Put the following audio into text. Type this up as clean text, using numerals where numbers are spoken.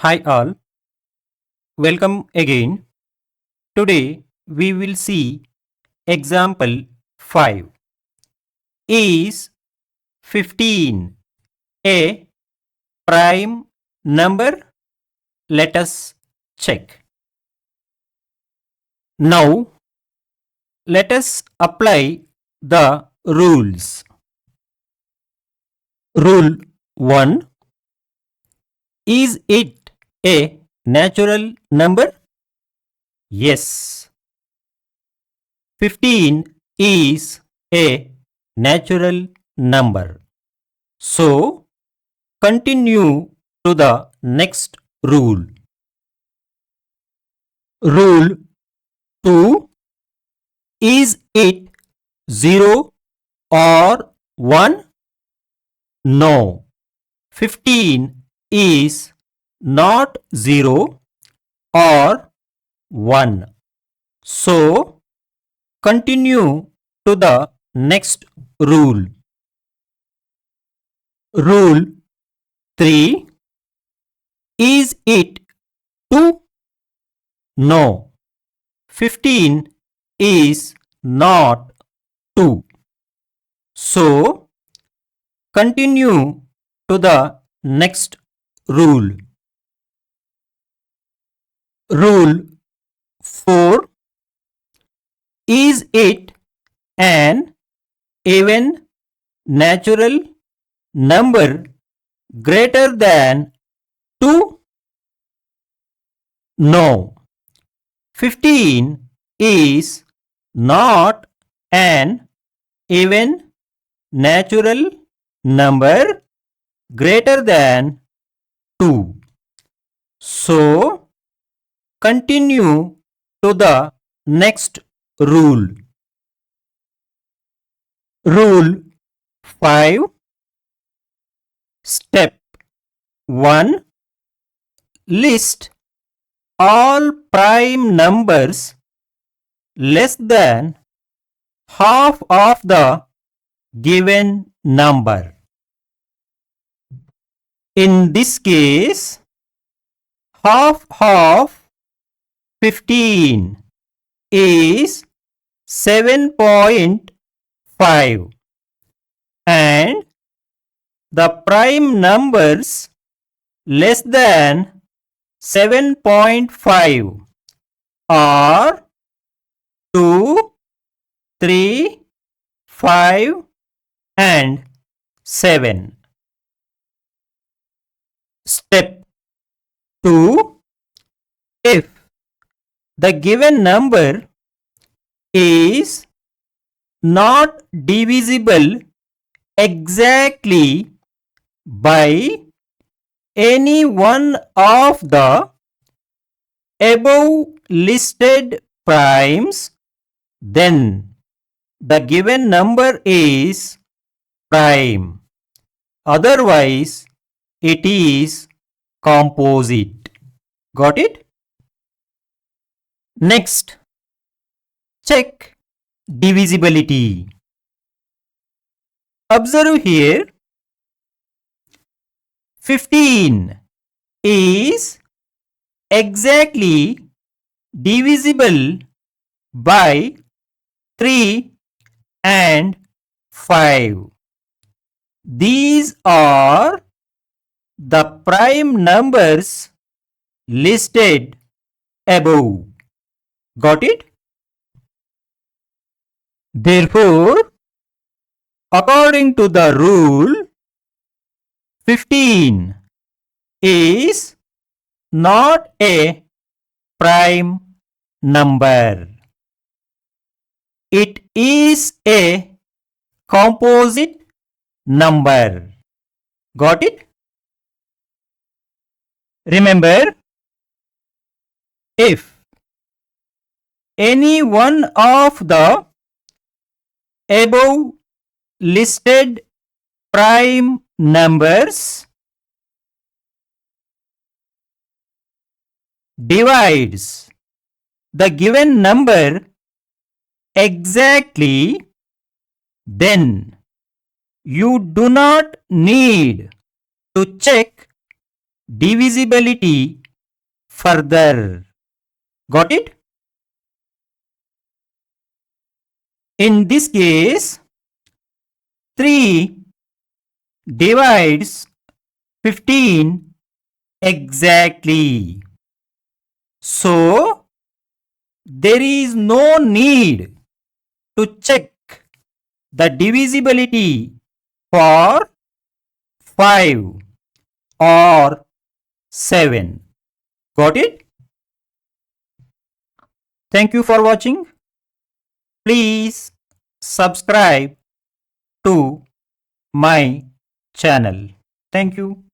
Hi all, welcome again. Today we will see example 5. Is 15 a prime number? Let us check. Now let us apply the rules. Rule 1. Is it a natural number? Yes. 15 is a natural number. So, continue to the next rule. Rule 2. Is it 0 or 1? No. 15 is not 0 or 1. So, continue to the next rule. Rule 3. Is it 2? No. 15 is not 2. So, continue to the next rule. Rule 4. Is it an even natural number greater than 2? No. 15 is not an even natural number greater than 2. So, continue to the next rule. Rule 5. Step 1. List all prime numbers less than half of the given number. In this case, half of 15 is 7.5 and the prime numbers less than 7.5 are 2, 3, 5 and 7. Step 2. If the given number is not divisible exactly by any one of the above listed primes, then the given number is prime. Otherwise, it is composite. Got it? Next, check divisibility. Observe here, 15 is exactly divisible by 3 and 5. These are the prime numbers listed above. Got it? Therefore, according to the rule, 15 is not a prime number. It is a composite number. Got it? Remember, if any one of the above listed prime numbers divides the given number exactly, then you do not need to check divisibility further. Got it? In this case, 3 divides 15 exactly. So, there is no need to check the divisibility for 5 or 7. Got it? Thank you for watching. Please subscribe to my channel. Thank you.